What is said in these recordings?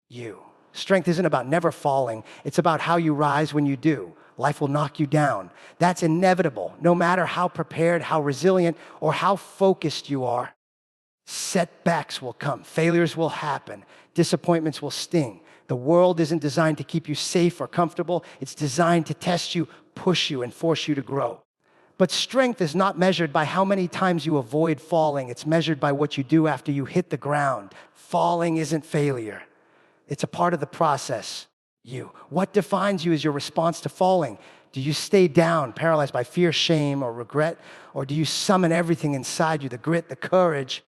you. Strength isn't about never falling. It's about how you rise when you do. Life will knock you down. That's inevitable. No matter how prepared, how resilient, or how focused you are, setbacks will come. Failures will happen. Disappointments will sting. The world isn't designed to keep you safe or comfortable. It's designed to test you, push you, and force you to grow. But strength is not measured by how many times you avoid falling. It's measured by what you do after you hit the ground. Falling isn't failure. It's a part of the process. You. What defines you is your response to falling. Do you stay down, paralyzed by fear, shame, or regret? Or do you summon everything inside you, the grit, the courage?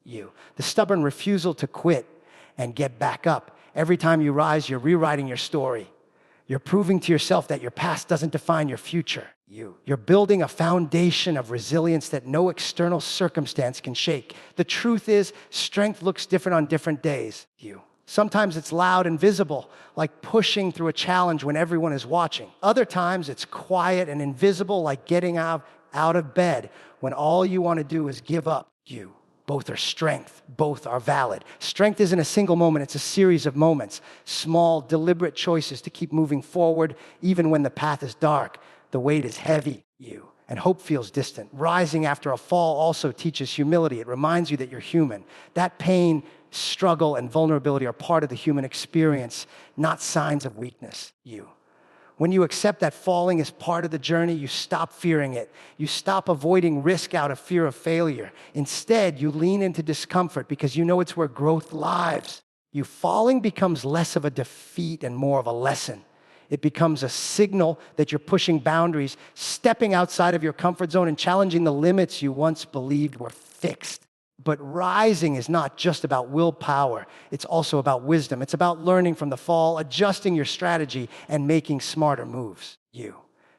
You. The stubborn refusal to quit and get back up. Every time you rise, you're rewriting your story. You're proving to yourself that your past doesn't define your future. You're building a foundation of resilience that no external circumstance can shake. The truth is, strength looks different on different days. Sometimes it's loud and visible, like pushing through a challenge when everyone is watching. Other times it's quiet and invisible, like getting out of bed when all you want to do is give up. Both are strength. Both are valid. Strength isn't a single moment. It's a series of moments. Small, deliberate choices to keep moving forward, even when the path is dark. The weight is heavy. And hope feels distant. Rising after a fall also teaches humility. It reminds you that you're human. That pain, struggle, and vulnerability are part of the human experience, not signs of weakness. When you accept that falling is part of the journey, you stop fearing it. You stop avoiding risk out of fear of failure. Instead, you lean into discomfort because you know it's where growth lives. Falling becomes less of a defeat and more of a lesson. It becomes a signal that you're pushing boundaries, stepping outside of your comfort zone and challenging the limits you once believed were fixed. But rising is not just about willpower. It's also about wisdom. It's about learning from the fall, adjusting your strategy, and making smarter moves.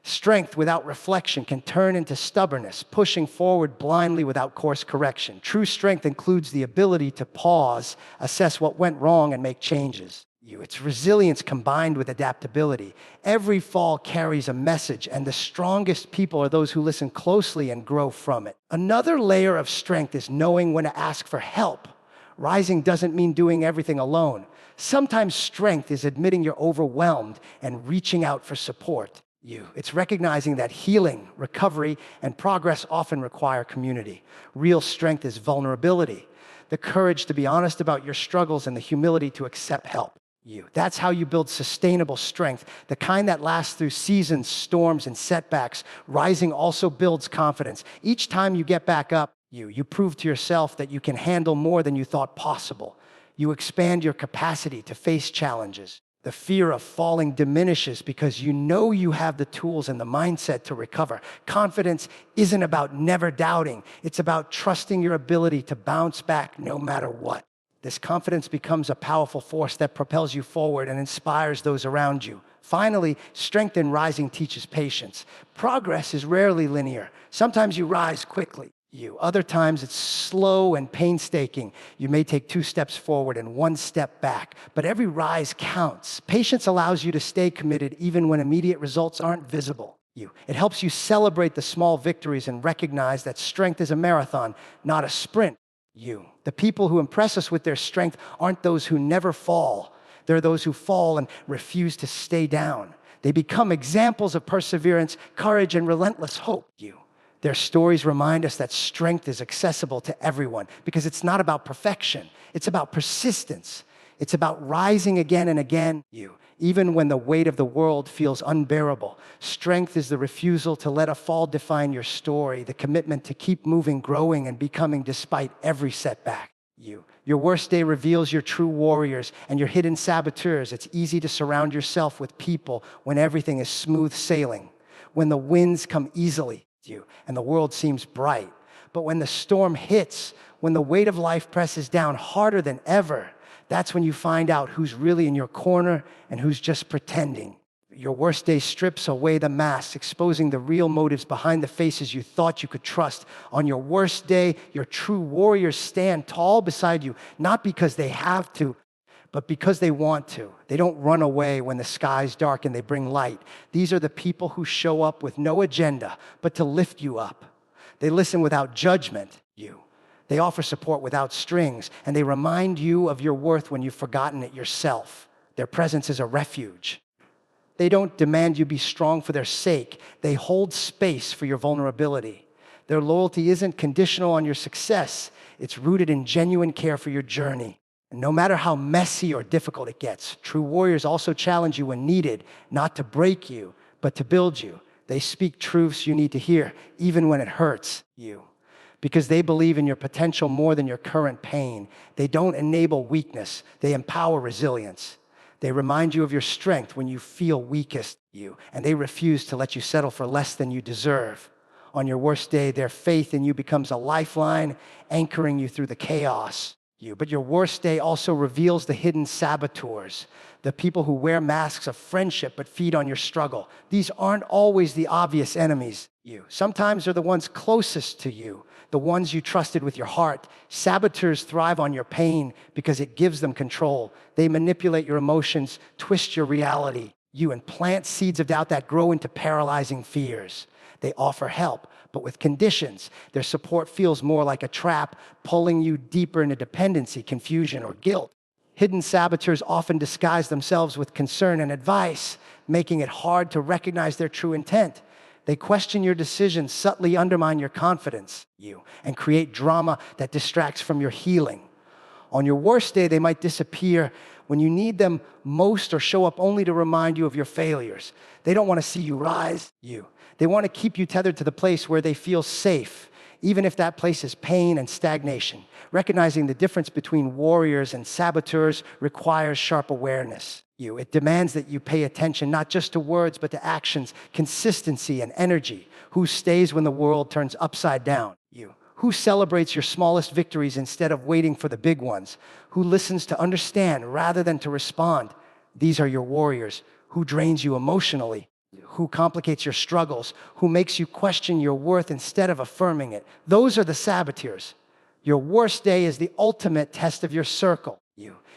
Strength without reflection can turn into stubbornness, pushing forward blindly without course correction. True strength includes the ability to pause, assess what went wrong, and make changes. It's resilience combined with adaptability. Every fall carries a message, and the strongest people are those who listen closely and grow from it. Another layer of strength is knowing when to ask for help. Rising doesn't mean doing everything alone. Sometimes strength is admitting you're overwhelmed and reaching out for support. It's recognizing that healing, recovery, and progress often require community. Real strength is vulnerability, the courage to be honest about your struggles and the humility to accept help. That's how you build sustainable strength, the kind that lasts through seasons, storms, and setbacks. Rising also builds confidence. Each time you get back up, you prove to yourself that you can handle more than you thought possible. You expand your capacity to face challenges. The fear of falling diminishes because you know you have the tools and the mindset to recover. Confidence isn't about never doubting. It's about trusting your ability to bounce back no matter what. This confidence becomes a powerful force that propels you forward and inspires those around you. Finally, strength in rising teaches patience. Progress is rarely linear. Sometimes you rise quickly. Other times it's slow and painstaking. You may take 2 steps forward and 1 step back, but every rise counts. Patience allows you to stay committed even when immediate results aren't visible. It helps you celebrate the small victories and recognize that strength is a marathon, not a sprint. The people who impress us with their strength aren't those who never fall. They're those who fall and refuse to stay down. They become examples of perseverance, courage, and relentless hope. Their stories remind us that strength is accessible to everyone because it's not about perfection. It's about persistence. It's about rising again and again, even when the weight of the world feels unbearable. Strength is the refusal to let a fall define your story, the commitment to keep moving, growing, and becoming despite every setback. Your worst day reveals your true warriors and your hidden saboteurs. It's easy to surround yourself with people when everything is smooth sailing, when the winds come easily and the world seems bright. But when the storm hits, when the weight of life presses down harder than ever, that's when you find out who's really in your corner and who's just pretending. Your worst day strips away the mask, exposing the real motives behind the faces you thought you could trust. On your worst day, your true warriors stand tall beside you, not because they have to, but because they want to. They don't run away when the sky's dark and they bring light. These are the people who show up with no agenda, but to lift you up. They listen without judgment. They offer support without strings, and they remind you of your worth when you've forgotten it yourself. Their presence is a refuge. They don't demand you be strong for their sake. They hold space for your vulnerability. Their loyalty isn't conditional on your success. It's rooted in genuine care for your journey. And no matter how messy or difficult it gets, true warriors also challenge you when needed, not to break you, but to build you. They speak truths you need to hear, even when it hurts you, because they believe in your potential more than your current pain. They don't enable weakness. They empower resilience. They remind you of your strength when you feel weakest, and they refuse to let you settle for less than you deserve. On your worst day, their faith in you becomes a lifeline, anchoring you through the chaos. But your worst day also reveals the hidden saboteurs, the people who wear masks of friendship but feed on your struggle. These aren't always the obvious enemies. Sometimes they're the ones closest to you, the ones you trusted with your heart. Saboteurs thrive on your pain because it gives them control. They manipulate your emotions, twist your reality, and plant seeds of doubt that grow into paralyzing fears. They offer help, but with conditions. Their support feels more like a trap, pulling you deeper into dependency, confusion, or guilt. Hidden saboteurs often disguise themselves with concern and advice, making it hard to recognize their true intent. They question your decisions, subtly undermine your confidence, and create drama that distracts from your healing. On your worst day, they might disappear when you need them most or show up only to remind you of your failures. They don't want to see you rise, They want to keep you tethered to the place where they feel safe, even if that place is pain and stagnation. Recognizing the difference between warriors and saboteurs requires sharp awareness. It demands that you pay attention not just to words, but to actions, consistency, and energy. Who stays when the world turns upside down? Who celebrates your smallest victories instead of waiting for the big ones? Who listens to understand rather than to respond? These are your warriors. Who drains you emotionally? Who complicates your struggles? Who makes you question your worth instead of affirming it? Those are the saboteurs. Your worst day is the ultimate test of your circle.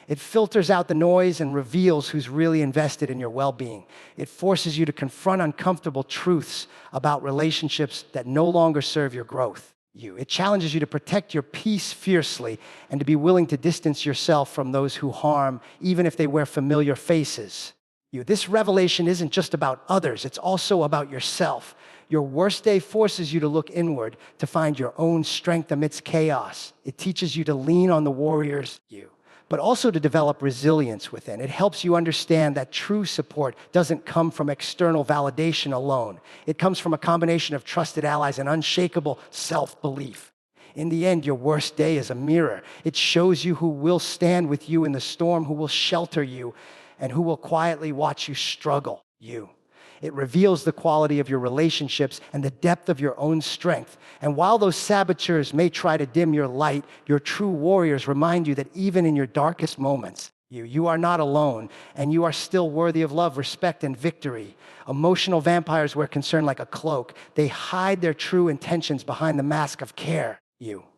It filters out the noise and reveals who's really invested in your well-being. It forces you to confront uncomfortable truths about relationships that no longer serve your growth. It challenges you to protect your peace fiercely and to be willing to distance yourself from those who harm, even if they wear familiar faces. This revelation isn't just about others, it's also about yourself. Your worst day forces you to look inward, to find your own strength amidst chaos. It teaches you to lean on the warriors, but also to develop resilience within. It helps you understand that true support doesn't come from external validation alone. It comes from a combination of trusted allies and unshakable self-belief. In the end, your worst day is a mirror. It shows you who will stand with you in the storm, who will shelter you, and who will quietly watch you struggle. It reveals the quality of your relationships and the depth of your own strength. And while those saboteurs may try to dim your light, your true warriors remind you that even in your darkest moments, you are not alone, and you are still worthy of love, respect, and victory. Emotional vampires wear concern like a cloak. They hide their true intentions behind the mask of care,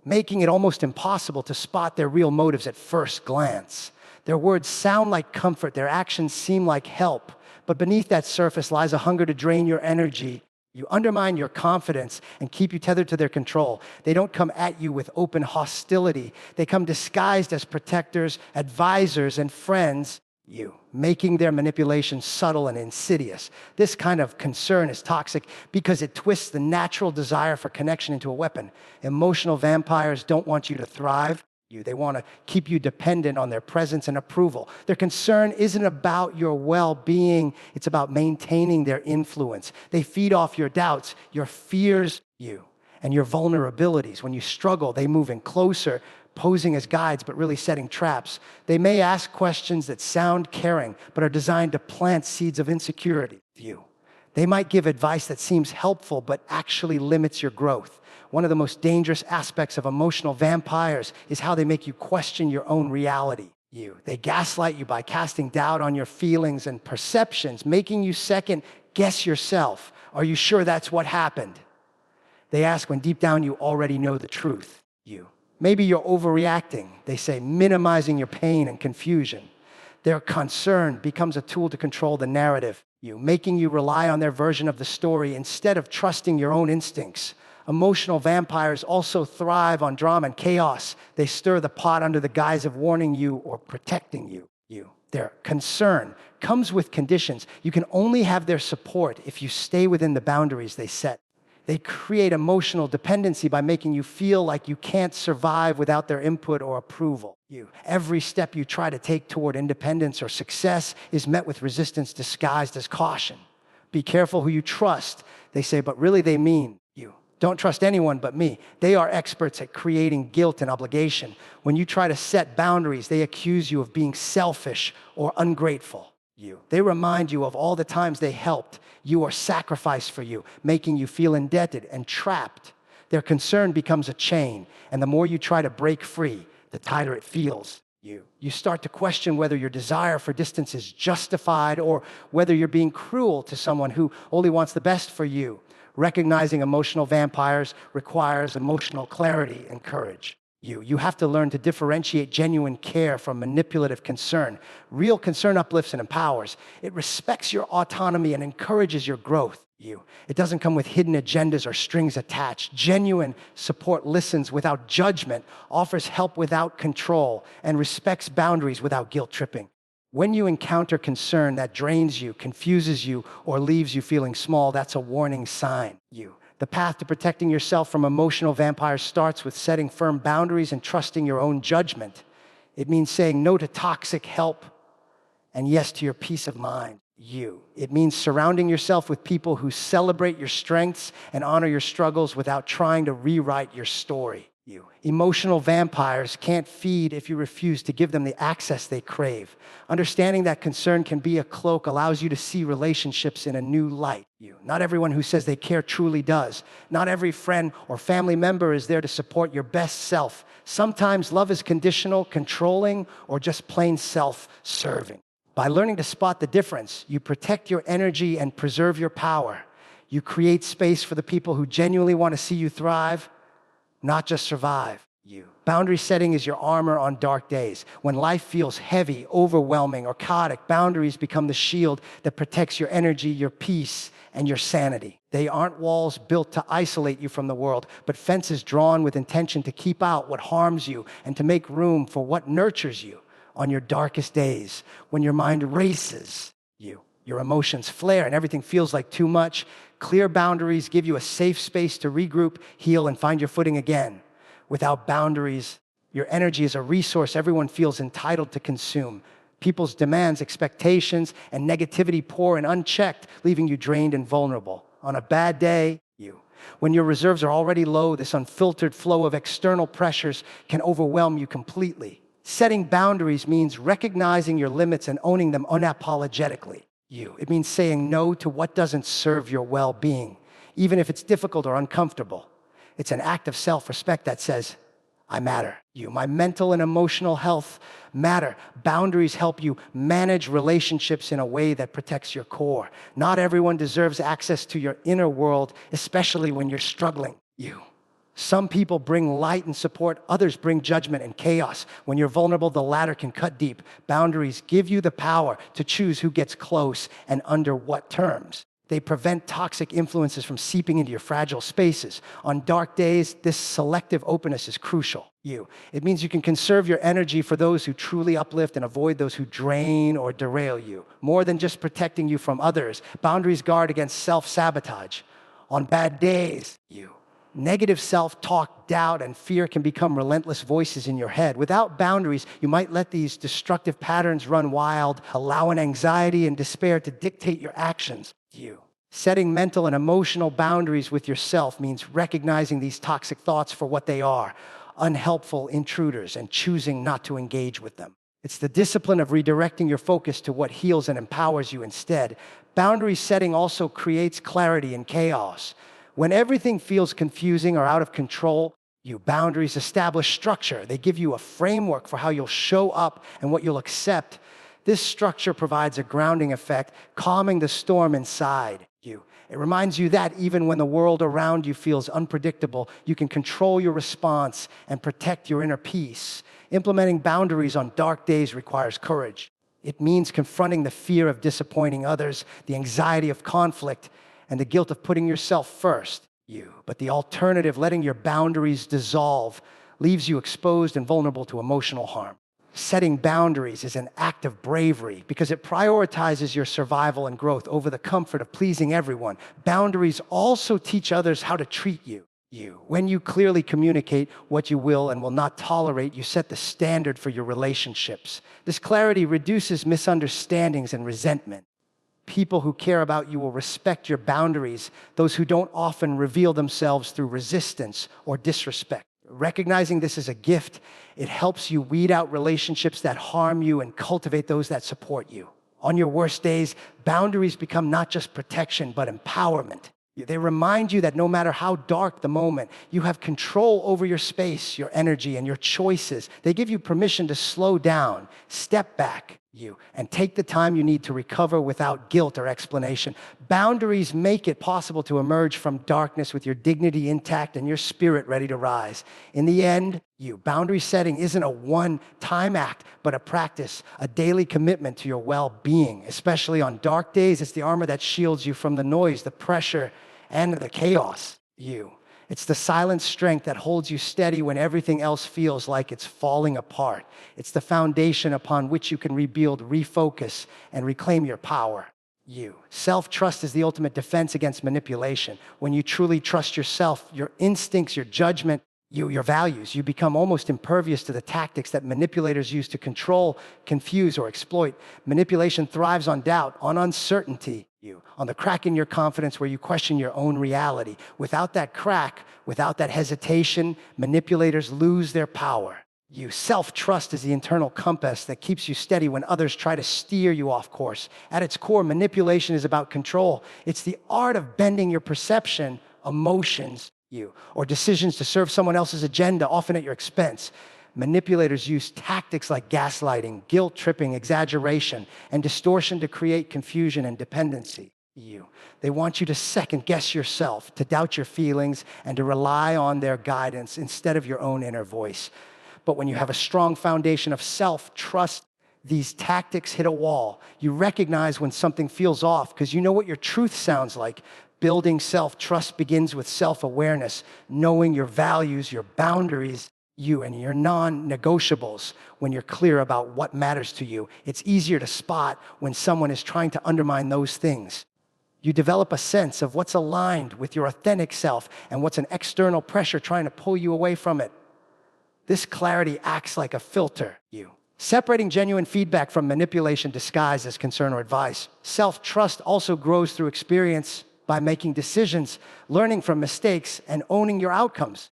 making it almost impossible to spot their real motives at first glance. Their words sound like comfort, their actions seem like help, but beneath that surface lies a hunger to drain your energy. You undermine your confidence and keep you tethered to their control. They don't come at you with open hostility. They come disguised as protectors, advisors, and friends, making their manipulation subtle and insidious. This kind of concern is toxic because it twists the natural desire for connection into a weapon. Emotional vampires don't want you to thrive. They want to keep you dependent on their presence and approval. Their concern isn't about your well-being. It's about maintaining their influence. They feed off your doubts, your fears, and your vulnerabilities. When you struggle, they move in closer, posing as guides, but really setting traps. They may ask questions that sound caring, but are designed to plant seeds of insecurity. They might give advice that seems helpful, but actually limits your growth. One of the most dangerous aspects of emotional vampires is how they make you question your own reality. They gaslight you by casting doubt on your feelings and perceptions, making you second guess yourself. Are you sure that's what happened? They ask when deep down you already know the truth. Maybe you're overreacting, they say, minimizing your pain and confusion. Their concern becomes a tool to control the narrative, making you rely on their version of the story instead of trusting your own instincts. Emotional vampires also thrive on drama and chaos. They stir the pot under the guise of warning you or protecting you. Their concern comes with conditions. You can only have their support if you stay within the boundaries they set. They create emotional dependency by making you feel like you can't survive without their input or approval. Every step you try to take toward independence or success is met with resistance disguised as caution. Be careful who you trust, they say, but really they mean you. Don't trust anyone but me. They are experts at creating guilt and obligation. When you try to set boundaries, they accuse you of being selfish or ungrateful. They remind you of all the times they helped you or sacrificed for you, making you feel indebted and trapped. Their concern becomes a chain, and the more you try to break free, the tighter it feels. You start to question whether your desire for distance is justified or whether you're being cruel to someone who only wants the best for you. Recognizing emotional vampires requires emotional clarity and courage. You have to learn to differentiate genuine care from manipulative concern. Real concern uplifts and empowers. It respects your autonomy and encourages your growth. It doesn't come with hidden agendas or strings attached. Genuine support listens without judgment, offers help without control, and respects boundaries without guilt tripping. When you encounter concern that drains you, confuses you, or leaves you feeling small, that's a warning sign. The path to protecting yourself from emotional vampires starts with setting firm boundaries and trusting your own judgment. It means saying no to toxic help and yes to your peace of mind. It means surrounding yourself with people who celebrate your strengths and honor your struggles without trying to rewrite your story. Emotional vampires can't feed if you refuse to give them the access they crave. Understanding that concern can be a cloak allows you to see relationships in a new light. Not everyone who says they care truly does. Not every friend or family member is there to support your best self. Sometimes love is conditional, controlling, or just plain self-serving. By learning to spot the difference, you protect your energy and preserve your power. You create space for the people who genuinely want to see you thrive, not just survive. Boundary setting is your armor on dark days. When life feels heavy, overwhelming, or chaotic, boundaries become the shield that protects your energy, your peace, and your sanity. They aren't walls built to isolate you from the world, but fences drawn with intention to keep out what harms you and to make room for what nurtures you. On your darkest days, when your mind races, your emotions flare and everything feels like too much, clear boundaries give you a safe space to regroup, heal, and find your footing again. Without boundaries, your energy is a resource everyone feels entitled to consume. People's demands, expectations, and negativity pour in unchecked, leaving you drained and vulnerable. On a bad day, when your reserves are already low, this unfiltered flow of external pressures can overwhelm you completely. Setting boundaries means recognizing your limits and owning them unapologetically. It means saying no to what doesn't serve your well-being, even if it's difficult or uncomfortable. It's an act of self-respect that says, I matter. My mental and emotional health matter. Boundaries help you manage relationships in a way that protects your core. Not everyone deserves access to your inner world, especially when you're struggling. Some people bring light and support, others bring judgment and chaos. When you're vulnerable, the latter can cut deep. Boundaries give you the power to choose who gets close and under what terms. They prevent toxic influences from seeping into your fragile spaces. On dark days, this selective openness is crucial. It means you can conserve your energy for those who truly uplift and avoid those who drain or derail you. More than just protecting you from others, boundaries guard against self-sabotage. On bad days, negative self-talk, doubt, and fear can become relentless voices in your head. Without boundaries, you might let these destructive patterns run wild, allowing anxiety and despair to dictate your actions. Setting mental and emotional boundaries with yourself means recognizing these toxic thoughts for what they are, unhelpful intruders, and choosing not to engage with them. It's the discipline of redirecting your focus to what heals and empowers you instead. Boundary setting also creates clarity in chaos. When everything feels confusing or out of control, boundaries establish structure. They give you a framework for how you'll show up and what you'll accept. This structure provides a grounding effect, calming the storm inside you. It reminds you that even when the world around you feels unpredictable, you can control your response and protect your inner peace. Implementing boundaries on dark days requires courage. It means confronting the fear of disappointing others, the anxiety of conflict, and the guilt of putting yourself first. But the alternative, letting your boundaries dissolve, leaves you exposed and vulnerable to emotional harm. Setting boundaries is an act of bravery because it prioritizes your survival and growth over the comfort of pleasing everyone. Boundaries also teach others how to treat you. When you clearly communicate what you will and will not tolerate, you set the standard for your relationships. This clarity reduces misunderstandings and resentment. People who care about you will respect your boundaries, those who don't often reveal themselves through resistance or disrespect. Recognizing this as a gift, it helps you weed out relationships that harm you and cultivate those that support you. On your worst days, boundaries become not just protection, but empowerment. They remind you that no matter how dark the moment, you have control over your space, your energy, and your choices. They give you permission to slow down, step back, and take the time you need to recover without guilt or explanation. Boundaries make it possible to emerge from darkness with your dignity intact and your spirit ready to rise. In the end, boundary setting isn't a one-time act, but a practice, a daily commitment to your well-being. Especially on dark days, it's the armor that shields you from the noise, the pressure, and the chaos. It's the silent strength that holds you steady when everything else feels like it's falling apart. It's the foundation upon which you can rebuild, refocus, and reclaim your power. Self-trust is the ultimate defense against manipulation. When you truly trust yourself, your instincts, your judgment, your values, you become almost impervious to the tactics that manipulators use to control, confuse, or exploit. Manipulation thrives on doubt, on uncertainty, on the crack in your confidence where you question your own reality. Without that crack, without that hesitation, manipulators lose their power. Self-trust is the internal compass that keeps you steady when others try to steer you off course. At its core, manipulation is about control. It's the art of bending your perception, emotions, or decisions to serve someone else's agenda, often at your expense. Manipulators use tactics like gaslighting, guilt-tripping, exaggeration, and distortion to create confusion and dependency. They want you to second-guess yourself, to doubt your feelings, and to rely on their guidance instead of your own inner voice. But when you have a strong foundation of self-trust, these tactics hit a wall. You recognize when something feels off because you know what your truth sounds like. Building self-trust begins with self-awareness, knowing your values, your boundaries, and your non-negotiables. When you're clear about what matters to you, it's easier to spot when someone is trying to undermine those things. You develop a sense of what's aligned with your authentic self and what's an external pressure trying to pull you away from it. This clarity acts like a filter, separating genuine feedback from manipulation disguised as concern or advice. Self-trust also grows through experience by making decisions, learning from mistakes, and owning your outcomes.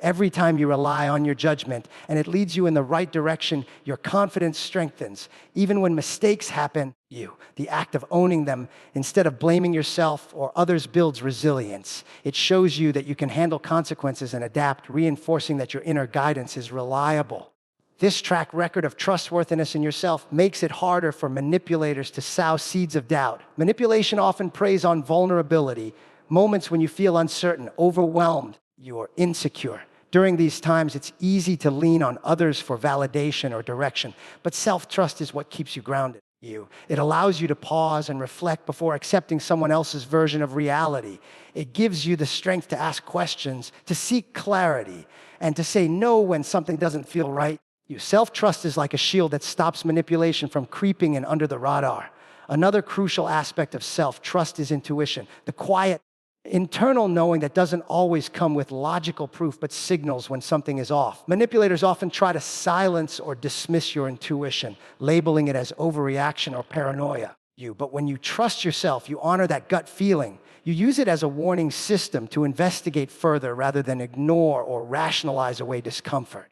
Every time you rely on your judgment and it leads you in the right direction, your confidence strengthens. Even when mistakes happen, the act of owning them instead of blaming yourself or others builds resilience. It shows you that you can handle consequences and adapt, reinforcing that your inner guidance is reliable. This track record of trustworthiness in yourself makes it harder for manipulators to sow seeds of doubt. Manipulation often preys on vulnerability, moments when you feel uncertain, overwhelmed, you're insecure. During these times, it's easy to lean on others for validation or direction, but self-trust is what keeps you grounded. It allows you to pause and reflect before accepting someone else's version of reality. It gives you the strength to ask questions, to seek clarity, and to say no when something doesn't feel right. Self-trust is like a shield that stops manipulation from creeping in under the radar. Another crucial aspect of self-trust is intuition, the quiet, internal knowing that doesn't always come with logical proof, but signals when something is off. Manipulators often try to silence or dismiss your intuition, labeling it as overreaction or paranoia. But when you trust yourself, you honor that gut feeling. You use it as a warning system to investigate further rather than ignore or rationalize away discomfort.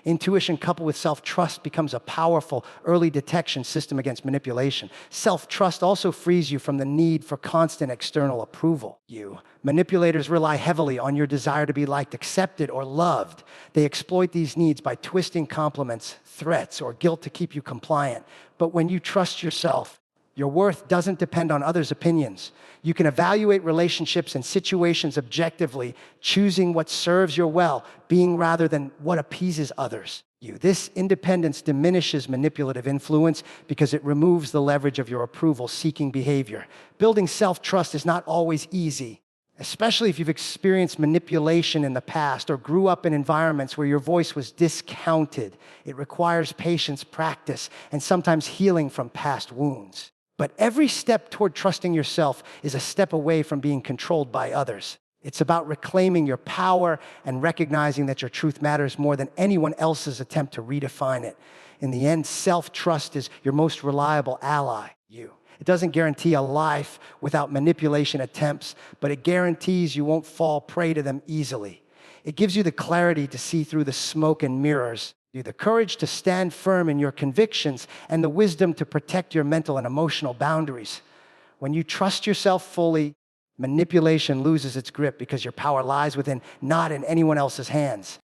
Intuition coupled with self-trust becomes a powerful early detection system against manipulation. Self-trust also frees you from the need for constant external approval. Manipulators rely heavily on your desire to be liked, accepted, or loved. They exploit these needs by twisting compliments, threats, or guilt to keep you compliant. But when you trust yourself, your worth doesn't depend on others' opinions. You can evaluate relationships and situations objectively, choosing what serves your well-being rather than what appeases others. This independence diminishes manipulative influence because it removes the leverage of your approval-seeking behavior. Building self-trust is not always easy. especially if you've experienced manipulation in the past or grew up in environments where your voice was discounted. It requires patience, practice, and sometimes healing from past wounds. But every step toward trusting yourself is a step away from being controlled by others. It's about reclaiming your power and recognizing that your truth matters more than anyone else's attempt to redefine it. In the end, self-trust is your most reliable ally, you. It doesn't guarantee a life without manipulation attempts, but it guarantees you won't fall prey to them easily. It gives you the clarity to see through the smoke and mirrors, the courage to stand firm in your convictions, and the wisdom to protect your mental and emotional boundaries. When you trust yourself fully, manipulation loses its grip because your power lies within, not in anyone else's hands.